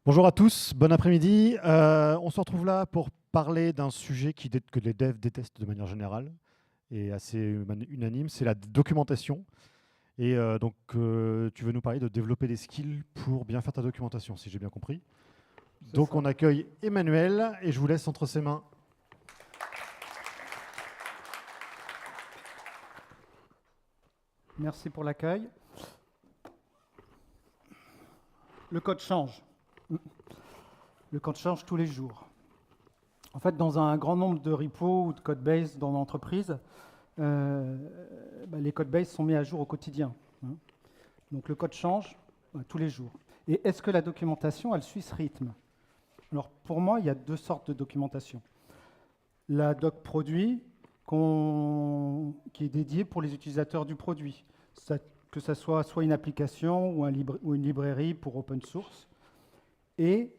Bonjour à tous, bon après-midi. On se retrouve là pour parler d'un sujet que les devs détestent de manière générale et assez unanime, c'est la documentation. Tu veux nous parler de développer des skills pour bien faire ta documentation, si j'ai bien compris. C'est Donc ça. on accueille Emmanuel et je vous laisse entre ses mains. Merci pour l'accueil. Le code change. Le code change tous les jours. En fait, dans un grand nombre de repos ou de code base dans l'entreprise, les code bases sont mis à jour au quotidien. Donc le code change tous les jours. Et est-ce que la documentation, elle suit ce rythme? Alors pour moi, il y a deux sortes de documentation. La doc produit, qui est dédiée pour les utilisateurs du produit. Que ce soit une application ou une librairie pour open source. Et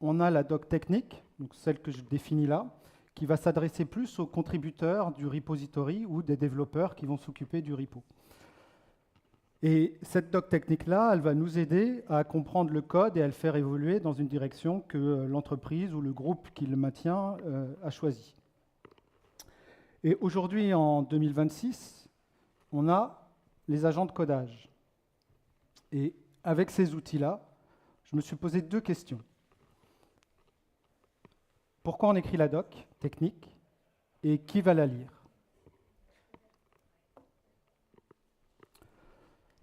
on a la doc technique, donc celle que je définis là, qui va s'adresser plus aux contributeurs du repository ou des développeurs qui vont s'occuper du repo. Et cette doc technique-là, elle va nous aider à comprendre le code et à le faire évoluer dans une direction que l'entreprise ou le groupe qui le maintient a choisi. Et aujourd'hui, en 2026, on a les agents de codage. Et avec ces outils-là, je me suis posé deux questions. Pourquoi on écrit la doc technique et qui va la lire?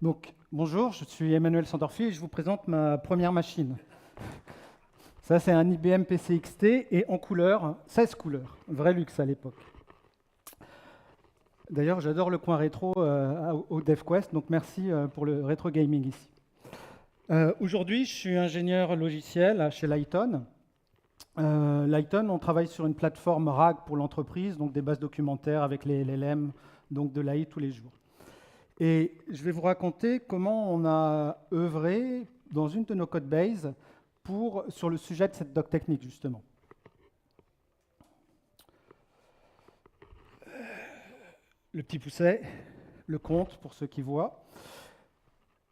Donc, bonjour, je suis Emmanuel Sandorfi et je vous présente ma première machine. Ça, c'est un IBM PC XT et en couleur, 16 couleurs, vrai luxe à l'époque. D'ailleurs, j'adore le coin rétro au DevQuest, donc merci pour le rétro gaming ici. Aujourd'hui, je suis ingénieur logiciel chez Lighton. Lighton, on travaille sur une plateforme RAG pour l'entreprise, donc des bases documentaires avec les LLM, donc de l'AI tous les jours. Et je vais vous raconter comment on a œuvré dans une de nos codebases sur le sujet de cette doc technique, justement. Le petit pousset, le compte pour ceux qui voient.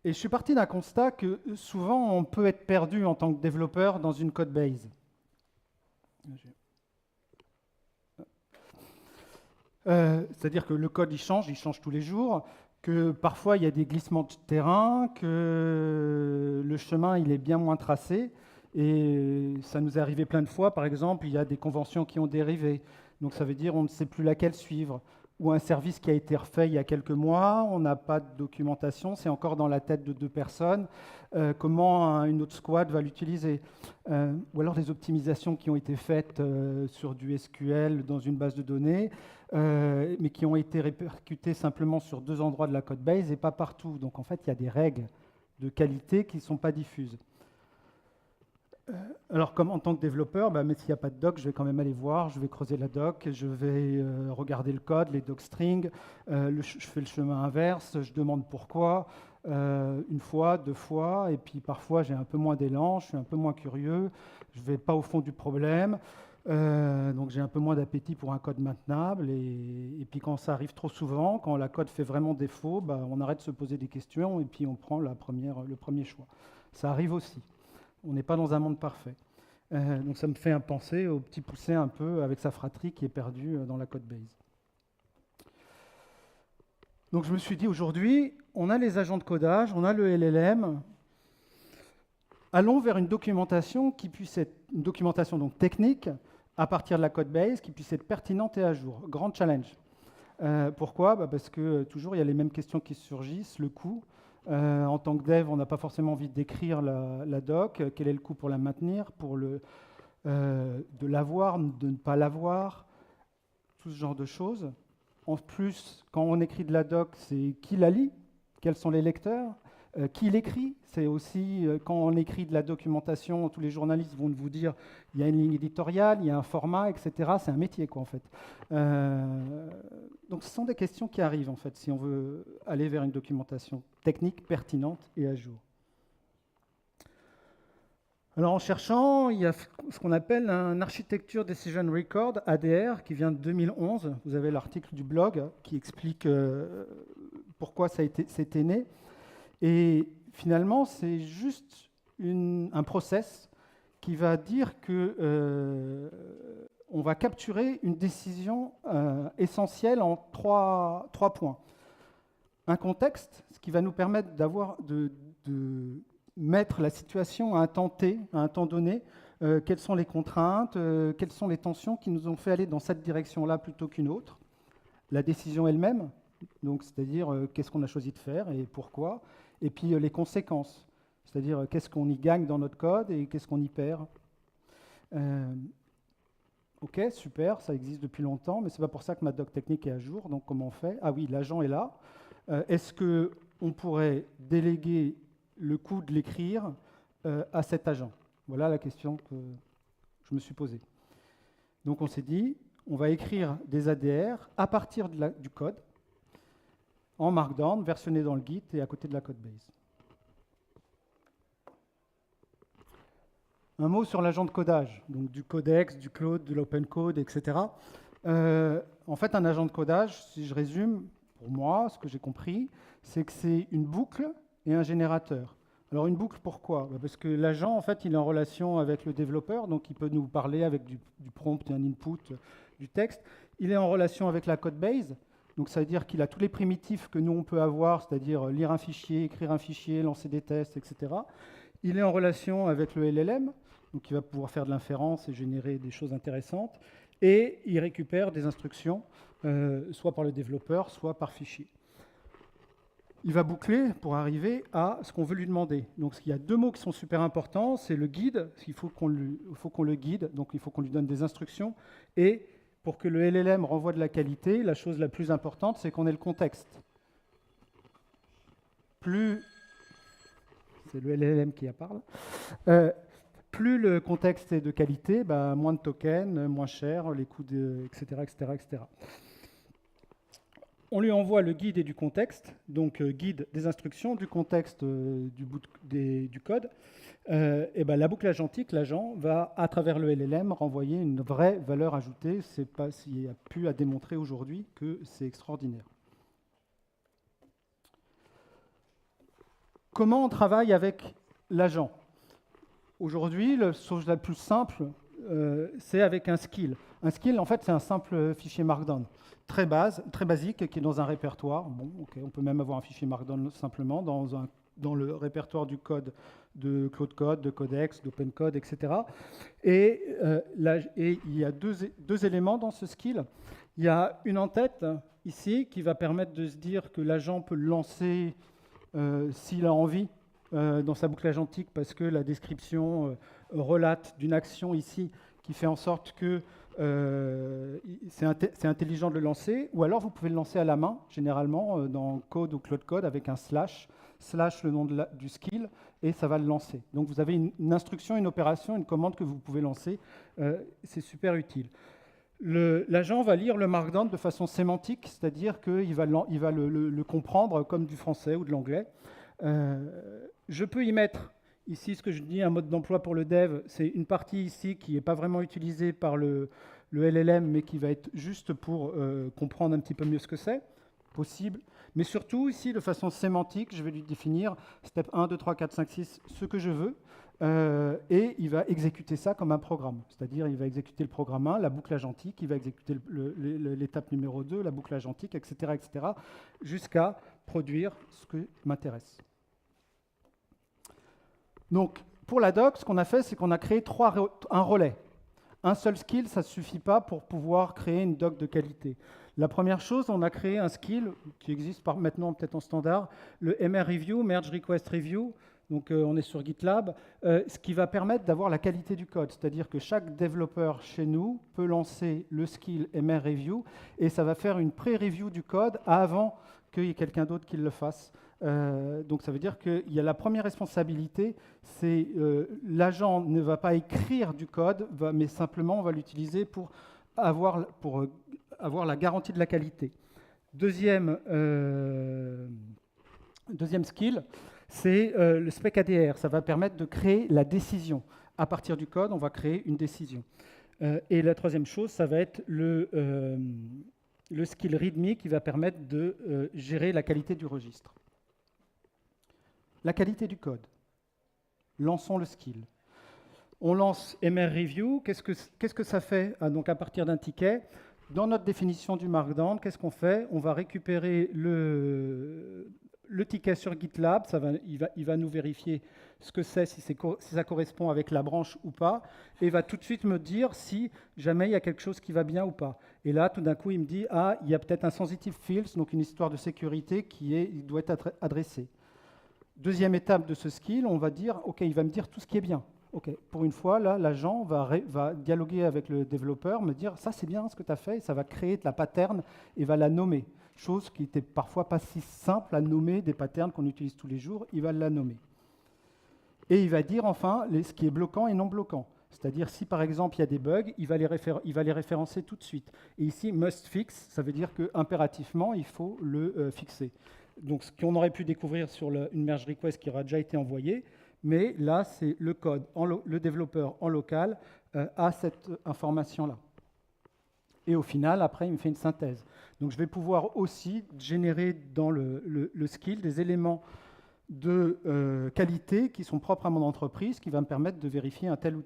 Et je suis parti d'un constat que souvent on peut être perdu en tant que développeur dans une codebase. C'est-à-dire que le code il change tous les jours, que parfois il y a des glissements de terrain, que le chemin il est bien moins tracé. Et ça nous est arrivé plein de fois, par exemple, il y a des conventions qui ont dérivé. Donc ça veut dire on ne sait plus laquelle suivre. Ou un service qui a été refait il y a quelques mois, on n'a pas de documentation, c'est encore dans la tête de deux personnes. Comment une autre squad va l'utiliser? Ou alors des optimisations qui ont été faites sur du SQL dans une base de données, mais qui ont été répercutées simplement sur deux endroits de la codebase et pas partout. Donc en fait, il y a des règles de qualité qui ne sont pas diffuses. Alors, comme en tant que développeur, mais s'il n'y a pas de doc, je vais quand même aller voir, je vais creuser la doc, je vais regarder le code, les docstrings, je fais le chemin inverse, je demande pourquoi, une fois, deux fois, et puis parfois j'ai un peu moins d'élan, je suis un peu moins curieux, je ne vais pas au fond du problème, donc j'ai un peu moins d'appétit pour un code maintenable, et puis quand ça arrive trop souvent, quand la code fait vraiment défaut, on arrête de se poser des questions, et puis on prend le premier choix. Ça arrive aussi. On n'est pas dans un monde parfait. Donc ça me fait penser au petit poussé un peu avec sa fratrie qui est perdu dans la codebase. Donc je me suis dit aujourd'hui, on a les agents de codage, on a le LLM. Allons vers une documentation qui puisse être une documentation donc technique à partir de la codebase, qui puisse être pertinente et à jour. Grand challenge. Pourquoi? Parce que toujours il y a les mêmes questions qui surgissent, le coût. En tant que dev, on n'a pas forcément envie d'écrire la doc. Quel est le coût pour la maintenir, de l'avoir, de ne pas l'avoir, tout ce genre de choses. En plus, quand on écrit de la doc, c'est qui la lit, quels sont les lecteurs, qui l'écrit. C'est aussi quand on écrit de la documentation, tous les journalistes vont vous dire il y a une ligne éditoriale, il y a un format, etc. C'est un métier, quoi, en fait. Donc, ce sont des questions qui arrivent, en fait, si on veut aller vers une documentation technique, pertinente et à jour. Alors, en cherchant, il y a ce qu'on appelle un Architecture Decision Record, ADR, qui vient de 2011. Vous avez l'article du blog qui explique pourquoi c'était né. Et finalement, c'est juste un process qui va dire que on va capturer une décision essentielle en trois points. Un contexte, ce qui va nous permettre de mettre la situation à un temps T, à un temps donné, quelles sont les contraintes, quelles sont les tensions qui nous ont fait aller dans cette direction-là plutôt qu'une autre. La décision elle-même, donc c'est-à-dire qu'est-ce qu'on a choisi de faire et pourquoi, et puis les conséquences, c'est-à-dire qu'est-ce qu'on y gagne dans notre code et qu'est-ce qu'on y perd. Ok, super, ça existe depuis longtemps, mais ce n'est pas pour ça que ma doc technique est à jour, donc comment on fait? Ah oui, l'agent est là. Est-ce qu'on pourrait déléguer le coût de l'écrire à cet agent? Voilà la question que je me suis posée. Donc on s'est dit, on va écrire des ADR à partir du code, en Markdown, versionné dans le Git et à côté de la codebase. Un mot sur l'agent de codage, donc du codex, du cloud, de l'open code, etc. En fait, un agent de codage, si je résume, pour moi, ce que j'ai compris, c'est que c'est une boucle et un générateur. Alors une boucle, pourquoi? Parce que l'agent, en fait, il est en relation avec le développeur, donc il peut nous parler avec du prompt et un input, du texte. Il est en relation avec la codebase, donc ça veut dire qu'il a tous les primitifs que nous, on peut avoir, c'est-à-dire lire un fichier, écrire un fichier, lancer des tests, etc. Il est en relation avec le LLM, donc il va pouvoir faire de l'inférence et générer des choses intéressantes. Et il récupère des instructions, soit par le développeur, soit par fichier. Il va boucler pour arriver à ce qu'on veut lui demander. Donc il y a deux mots qui sont super importants, c'est le guide, il faut qu'on le guide, donc il faut qu'on lui donne des instructions. Et pour que le LLM renvoie de la qualité, la chose la plus importante, c'est qu'on ait le contexte. Plus... C'est le LLM qui parle. Plus le contexte est de qualité, moins de tokens, moins cher, les coûts, etc., etc., etc. On lui envoie le guide et du contexte, donc guide des instructions, du contexte du code. Et la boucle agentique, l'agent, va, à travers le LLM, renvoyer une vraie valeur ajoutée. C'est pas s'il y a pu à démontrer aujourd'hui que c'est extraordinaire. Comment on travaille avec l'agent? Aujourd'hui, la chose la plus simple, c'est avec un skill. Un skill, en fait, c'est un simple fichier Markdown, très basique, qui est dans un répertoire. Bon, okay, on peut même avoir un fichier Markdown simplement dans le répertoire du code de Cloud Code, de Codex, d'Open Code, etc. Et il y a deux éléments dans ce skill. Il y a une en-tête, ici, qui va permettre de se dire que l'agent peut le lancer s'il a envie, dans sa boucle agentique, parce que la description relate d'une action ici qui fait en sorte que c'est intelligent de le lancer, ou alors vous pouvez le lancer à la main, généralement dans Code ou Cloud Code, avec un slash le nom du skill, et ça va le lancer. Donc vous avez une instruction, une opération, une commande que vous pouvez lancer, c'est super utile. L'agent va lire le Markdown de façon sémantique, c'est-à-dire qu'il va le comprendre comme du français ou de l'anglais. Je peux y mettre, ici ce que je dis, un mode d'emploi pour le dev, c'est une partie ici qui n'est pas vraiment utilisée par le LLM, mais qui va être juste pour comprendre un petit peu mieux ce que c'est, possible. Mais surtout, ici, de façon sémantique, je vais lui définir step 1, 2, 3, 4, 5, 6, ce que je veux, et il va exécuter ça comme un programme. C'est-à-dire, il va exécuter le programme 1, la boucle agentique, il va exécuter l'étape numéro 2, la boucle agentique, etc., jusqu'à produire ce qui m'intéresse. Donc, pour la doc, ce qu'on a fait, c'est qu'on a créé un relais. Un seul skill, ça ne suffit pas pour pouvoir créer une doc de qualité. La première chose, on a créé un skill qui existe maintenant peut-être en standard, le MR Review, Merge Request Review. Donc, on est sur GitLab, ce qui va permettre d'avoir la qualité du code. C'est-à-dire que chaque développeur chez nous peut lancer le skill MR Review et ça va faire une pré-review du code avant qu'il y ait quelqu'un d'autre qui le fasse. Donc ça veut dire qu'il y a la première responsabilité, c'est l'agent ne va pas écrire du code, mais simplement on va l'utiliser pour avoir la garantie de la qualité. Deuxième skill, c'est le spec ADR. Ça va permettre de créer la décision. À partir du code, on va créer une décision. Et la troisième chose, ça va être le skill README qui va permettre de gérer la qualité du registre. La qualité du code. Lançons le skill. On lance MR Review. Qu'est-ce que ça fait donc à partir d'un ticket? Dans notre définition du Markdown, qu'est-ce qu'on fait? On va récupérer le ticket sur GitLab. Il va nous vérifier ce que c'est, si ça correspond avec la branche ou pas, et il va tout de suite me dire si jamais il y a quelque chose qui va bien ou pas. Et là, tout d'un coup, il me dit, ah, il y a peut-être un sensitive fields, donc une histoire de sécurité il doit être adressé. Deuxième étape de ce skill, on va dire, OK, il va me dire tout ce qui est bien. OK, pour une fois, là, l'agent va dialoguer avec le développeur, me dire, ça c'est bien ce que tu as fait, et ça va créer de la pattern et va la nommer. Chose qui n'était parfois pas si simple à nommer des patterns qu'on utilise tous les jours, il va la nommer. Et il va dire enfin ce qui est bloquant et non bloquant. C'est-à-dire si par exemple il y a des bugs, il va les référencer tout de suite. Et ici, must fix, ça veut dire qu'impérativement, il faut le fixer. Donc ce qu'on aurait pu découvrir sur une merge request qui aura déjà été envoyée, mais là, c'est le code, le développeur en local a cette information-là. Et au final, après, il me fait une synthèse. Donc je vais pouvoir aussi générer dans le skill des éléments de qualité qui sont propres à mon entreprise, qui va me permettre de vérifier un tel ou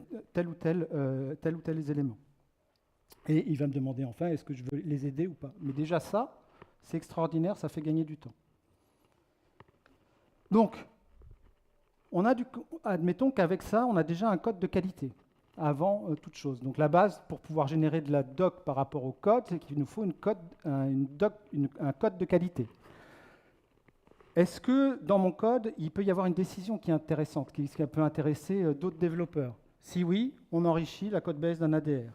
tel élément. Et il va me demander enfin, est-ce que je veux les aider ou pas. Mais déjà ça, c'est extraordinaire, ça fait gagner du temps. Donc, admettons qu'avec ça, on a déjà un code de qualité, avant toute chose. Donc la base, pour pouvoir générer de la doc par rapport au code, c'est qu'il nous faut un code de qualité. Est-ce que dans mon code, il peut y avoir une décision qui est intéressante, qui peut intéresser d'autres développeurs? Si oui, on enrichit la codebase d'un ADR.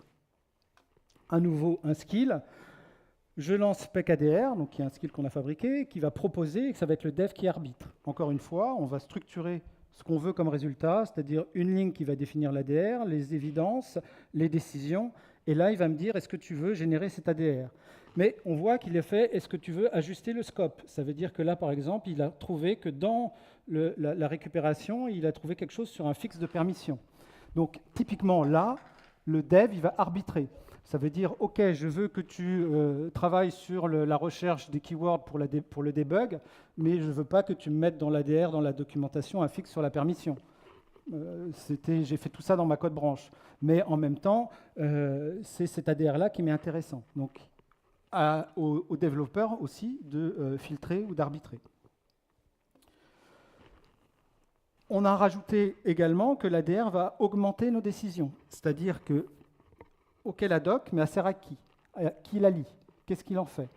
À nouveau, un skill. Je lance spec ADR, donc qui est un skill qu'on a fabriqué, qui va proposer, et que ça va être le dev qui arbitre. Encore une fois, on va structurer ce qu'on veut comme résultat, c'est-à-dire une ligne qui va définir l'ADR, les évidences, les décisions, et là, il va me dire, est-ce que tu veux générer cet ADR? Mais on voit qu'il est fait, est-ce que tu veux ajuster le scope? Ça veut dire que là, par exemple, il a trouvé que dans la récupération, il a trouvé quelque chose sur un fixe de permission. Donc, typiquement, là, le dev, il va arbitrer. Ça veut dire, OK, je veux que tu travailles sur la recherche des keywords pour le debug, mais je ne veux pas que tu me mettes dans l'ADR, dans la documentation, un fixe sur la permission. J'ai fait tout ça dans ma code branche. Mais en même temps, c'est cet ADR-là qui m'est intéressant. Donc, aux développeurs aussi de filtrer ou d'arbitrer. On a rajouté également que l'ADR va augmenter nos décisions. C'est-à-dire que, OK, la doc, mais elle sert à qui? À qui la lit? Qu'est-ce qu'il en fait?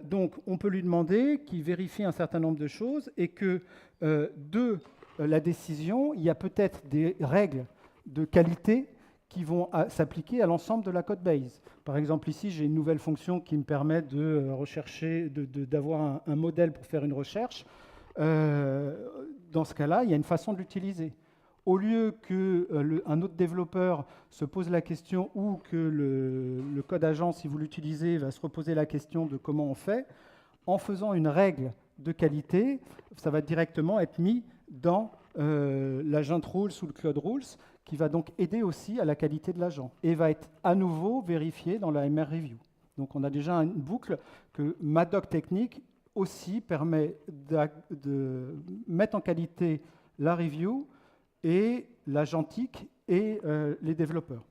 Donc, on peut lui demander qu'il vérifie un certain nombre de choses et que de la décision, il y a peut-être des règles de qualité qui vont s'appliquer à l'ensemble de la code base. Par exemple, ici, j'ai une nouvelle fonction qui me permet de rechercher, d'avoir un modèle pour faire une recherche. Dans ce cas-là, il y a une façon de l'utiliser. Au lieu qu'un autre développeur se pose la question ou que le code agent, si vous l'utilisez, va se reposer la question de comment on fait, en faisant une règle de qualité, ça va directement être mis dans l'agent rules ou le cloud rules, qui va donc aider aussi à la qualité de l'agent et va être à nouveau vérifié dans la MR Review. Donc on a déjà une boucle que ma doc technique aussi permet de mettre en qualité la review et l'agentique et les développeurs.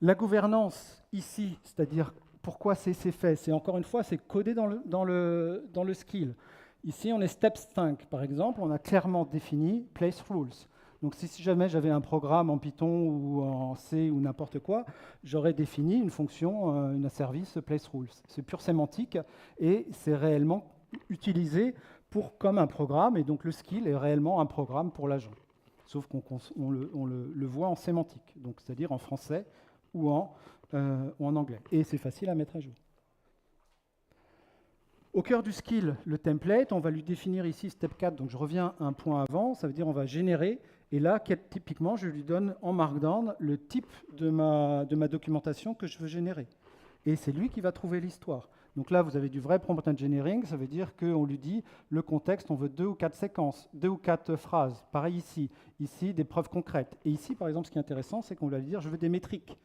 La gouvernance ici, c'est-à-dire pourquoi c'est fait, c'est encore une fois, c'est codé dans le skill. Ici, on est step 5, par exemple, on a clairement défini place rules. Donc si jamais j'avais un programme en Python ou en C ou n'importe quoi, j'aurais défini une fonction, un service place rules. C'est pure sémantique et c'est réellement utilisé comme un programme, et donc le skill est réellement un programme pour l'agent. Sauf qu'on le voit en sémantique, donc c'est-à-dire en français ou en anglais. Et c'est facile à mettre à jour. Au cœur du skill, le template, on va lui définir ici step 4, donc je reviens un point avant, ça veut dire on va générer, et là, typiquement, je lui donne en Markdown le type de ma documentation que je veux générer. Et c'est lui qui va trouver l'histoire. Donc là, vous avez du vrai prompt engineering, ça veut dire qu'on lui dit le contexte, on veut 2 ou 4 séquences, 2 ou 4 phrases. Pareil ici, des preuves concrètes. Et ici, par exemple, ce qui est intéressant, c'est qu'on va lui dire je veux des métriques,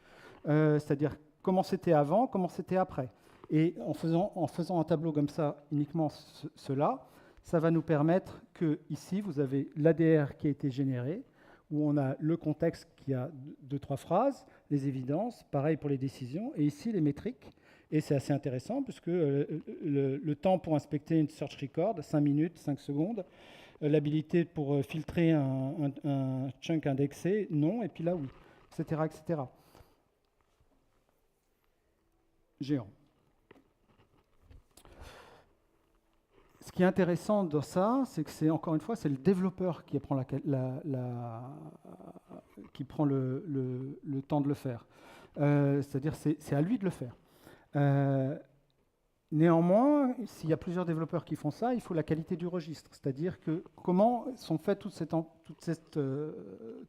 c'est-à-dire comment c'était avant, comment c'était après. Et en faisant un tableau comme ça, uniquement cela, ça va nous permettre que ici, vous avez l'ADR qui a été généré, où on a le contexte qui a 2-3 phrases, les évidences, pareil pour les décisions, et ici les métriques. Et c'est assez intéressant puisque le temps pour inspecter une search record, 5 minutes, 5 secondes, l'habilité pour filtrer un chunk indexé, non, et puis là oui, etc. etc. Géant. Ce qui est intéressant dans ça, c'est que c'est encore une fois, c'est le développeur qui prend, qui prend le temps de le faire. C'est-à-dire c'est à lui de le faire. Néanmoins, s'il y a plusieurs développeurs qui font ça, il faut la qualité du registre, c'est-à-dire que comment sont faits tous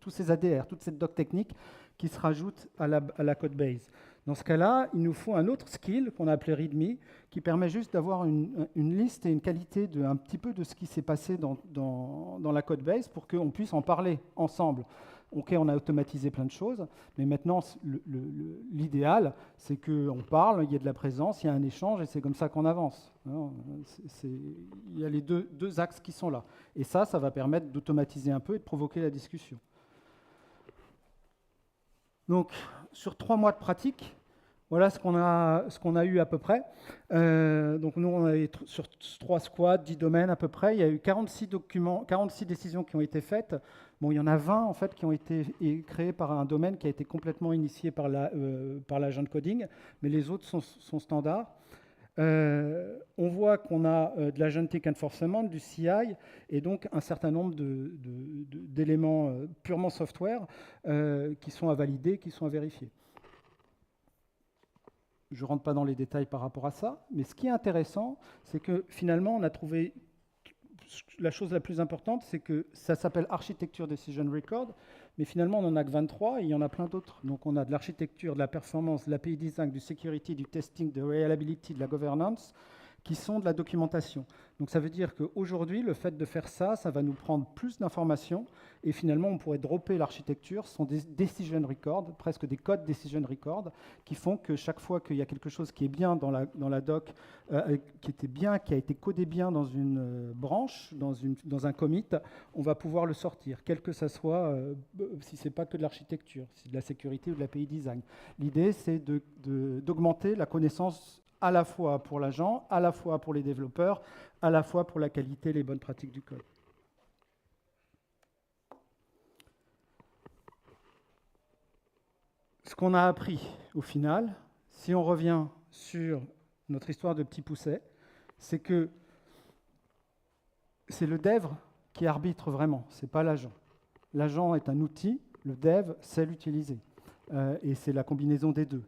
ces ADR, toute cette doc technique qui se rajoute à la code base. Dans ce cas-là, il nous faut un autre skill qu'on a appelé README, qui permet juste d'avoir une liste et une qualité un petit peu de ce qui s'est passé dans la code base pour qu'on puisse en parler ensemble. OK, on a automatisé plein de choses, mais maintenant, l'idéal, c'est qu'on parle, il y a de la présence, il y a un échange, et c'est comme ça qu'on avance. Il y a les deux axes qui sont là. Et ça va permettre d'automatiser un peu et de provoquer la discussion. Donc, sur 3 mois de pratique, voilà ce qu'on a eu à peu près. Donc nous, on avait sur 3 squads, 10 domaines à peu près. Il y a eu 46 décisions qui ont été faites. Bon, il y en a 20 en fait qui ont été créées par un domaine qui a été complètement initié par l'agent de coding, mais les autres sont standards. On voit qu'on a de l'agentic enforcement, du CI, et donc un certain nombre d'éléments purement software qui sont à valider, qui sont à vérifier. Je ne rentre pas dans les détails par rapport à ça, mais ce qui est intéressant, c'est que finalement, on a trouvé la chose la plus importante, c'est que ça s'appelle Architecture Decision Record, mais finalement, on n'en a que 23 et il y en a plein d'autres. Donc, on a de l'architecture, de la performance, de l'API design, du security, du testing, de reliability, de la governance, qui sont de la documentation. Donc ça veut dire qu'aujourd'hui, le fait de faire ça, ça va nous prendre plus d'informations et finalement, on pourrait dropper l'architecture. Ce sont des decision records, presque des codes decision records, qui font que chaque fois qu'il y a quelque chose qui est bien dans la doc, qui a été codé bien dans une branche, dans un commit, on va pouvoir le sortir, quel que ça soit, si ce n'est pas que de l'architecture, si c'est de la sécurité ou de l'API design. L'idée, c'est d'augmenter la connaissance à la fois pour l'agent, à la fois pour les développeurs, à la fois pour la qualité et les bonnes pratiques du code. Ce qu'on a appris au final, si on revient sur notre histoire de petit pousset, c'est que c'est le dev qui arbitre vraiment, ce n'est pas l'agent. L'agent est un outil, le dev sait l'utiliser. Et c'est la combinaison des deux.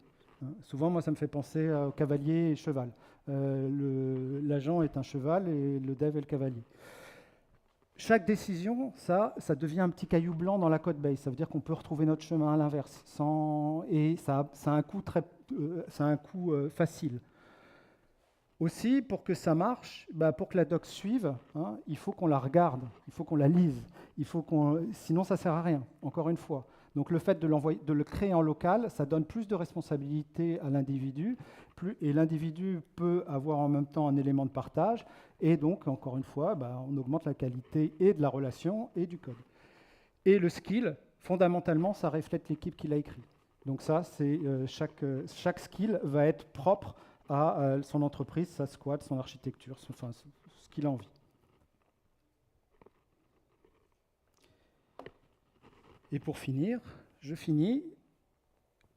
Souvent, moi, ça me fait penser au cavalier et cheval. L'agent est un cheval et le dev est le cavalier. Chaque décision, ça devient un petit caillou blanc dans la code base. Ça veut dire qu'on peut retrouver notre chemin à l'inverse. Et ça a un coût facile. Aussi, pour que ça marche, pour que la doc suive, il faut qu'on la regarde, il faut qu'on la lise. Sinon, ça ne sert à rien, encore une fois. Donc le fait de le créer en local, ça donne plus de responsabilité à l'individu, et l'individu peut avoir en même temps un élément de partage, et donc, encore une fois, on augmente la qualité et de la relation et du code. Et le skill, fondamentalement, ça reflète l'équipe qui l'a écrit. Donc ça, c'est chaque skill va être propre à son entreprise, sa squad, son architecture, ce qu'il a envie. Et pour finir, je finis.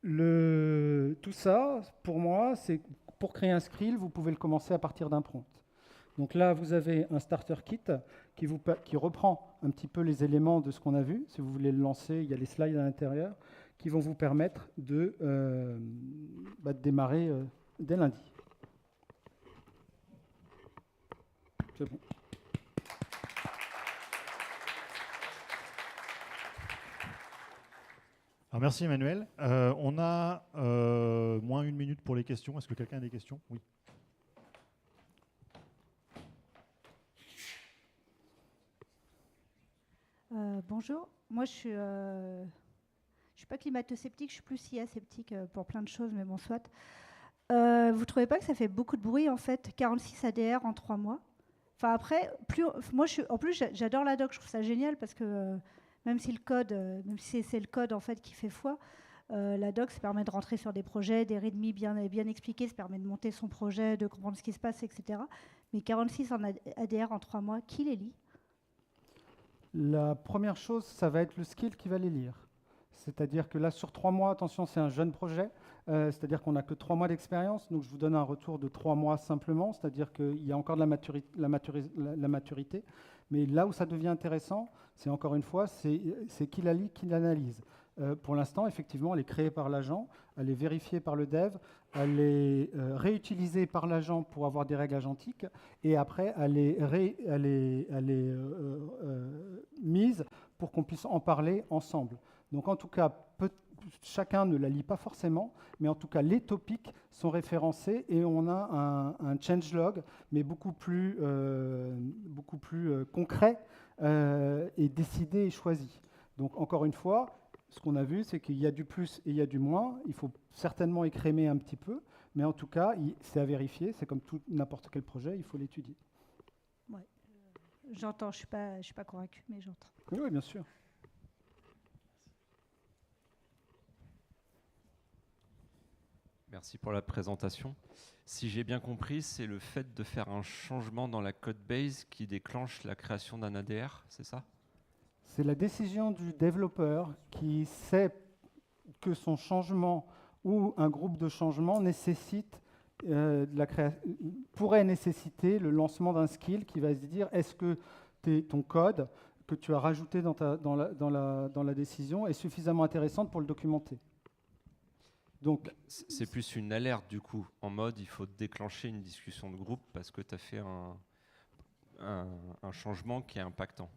Tout ça, pour moi, c'est pour créer un skill, vous pouvez le commencer à partir d'un prompt. Donc là, vous avez un starter kit qui reprend un petit peu les éléments de ce qu'on a vu. Si vous voulez le lancer, il y a les slides à l'intérieur qui vont vous permettre de démarrer dès lundi. C'est bon. Alors merci Emmanuel. On a moins 1 minute pour les questions. Est-ce que quelqu'un a des questions? Oui. Bonjour. Moi, je suis pas climato-sceptique, je suis plus IA-sceptique pour plein de choses, mais bon, soit. Vous trouvez pas que ça fait beaucoup de bruit, en fait, 46 ADR en 3 mois? Enfin après, moi en plus j'adore la doc, je trouve ça génial parce que même si le code, même si c'est le code en fait qui fait foi, la doc ça permet de rentrer sur des projets, des readme bien expliqués, ça permet de monter son projet, de comprendre ce qui se passe, etc. Mais 46 en ADR en 3 mois, qui les lit? La première chose, ça va être le skill qui va les lire. C'est-à-dire que là, sur 3 mois, attention, c'est un jeune projet, c'est-à-dire qu'on n'a que 3 mois d'expérience, donc je vous donne un retour de 3 mois simplement, c'est-à-dire qu'il y a encore de la maturité. Mais là où ça devient intéressant, c'est encore une fois, c'est qui la lit, qui l'analyse. Pour l'instant, effectivement, elle est créée par l'agent, elle est vérifiée par le dev, elle est réutilisée par l'agent pour avoir des règles agentiques, et après, elle est mise pour qu'on puisse en parler ensemble. Donc en tout cas, chacun ne la lit pas forcément, mais en tout cas, les topics sont référencés et on a un changelog, mais beaucoup plus concret et décidé et choisi. Donc encore une fois, ce qu'on a vu, c'est qu'il y a du plus et il y a du moins. Il faut certainement écrémer un petit peu, mais en tout cas, c'est à vérifier. C'est comme n'importe quel projet, il faut l'étudier. Ouais. J'entends, je suis pas convaincue, mais j'entends. Oui, bien sûr. Merci pour la présentation. Si j'ai bien compris, c'est le fait de faire un changement dans la code base qui déclenche la création d'un ADR, c'est ça? C'est la décision du développeur qui sait que son changement ou un groupe de changements pourrait nécessiter le lancement d'un skill qui va se dire est-ce que ton code que tu as rajouté dans la décision est suffisamment intéressante pour le documenter. Donc, c'est plus une alerte du coup, en mode il faut déclencher une discussion de groupe parce que tu as fait un changement qui est impactant.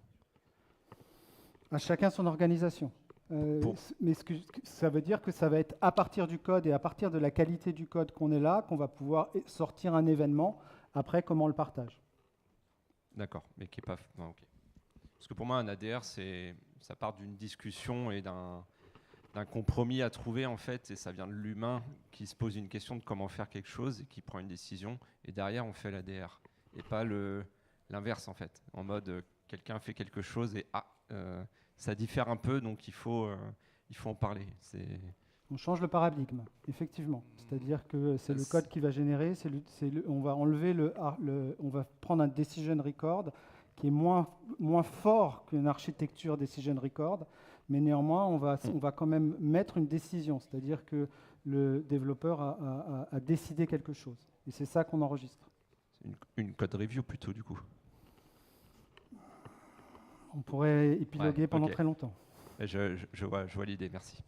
À chacun son organisation. Mais ça veut dire que ça va être à partir du code et à partir de la qualité du code qu'on est là, qu'on va pouvoir sortir un événement. Après, comment on le partage. D'accord, mais qui est pas... Non, okay. Parce que pour moi, un ADR, ça part d'une discussion et d'un compromis à trouver, en fait, et ça vient de l'humain qui se pose une question de comment faire quelque chose et qui prend une décision. Et derrière, on fait l'ADR. Et pas l'inverse, en fait. En mode, quelqu'un fait quelque chose et ça diffère un peu, donc il faut en parler. On change le paradigme, effectivement. C'est-à-dire que c'est le code qui va générer, on va enlever on va prendre un decision record qui est moins fort qu'une architecture decision record, mais néanmoins, on va quand même mettre une décision, c'est-à-dire que le développeur a décidé quelque chose. Et c'est ça qu'on enregistre. Une code review plutôt, du coup. On pourrait épiloguer pendant très longtemps. Je vois l'idée, merci.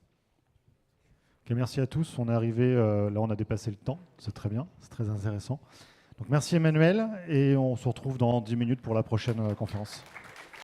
Okay, merci à tous. On est arrivé, là on a dépassé le temps, c'est très bien, c'est très intéressant. Donc merci Emmanuel et on se retrouve dans 10 minutes pour la prochaine conférence.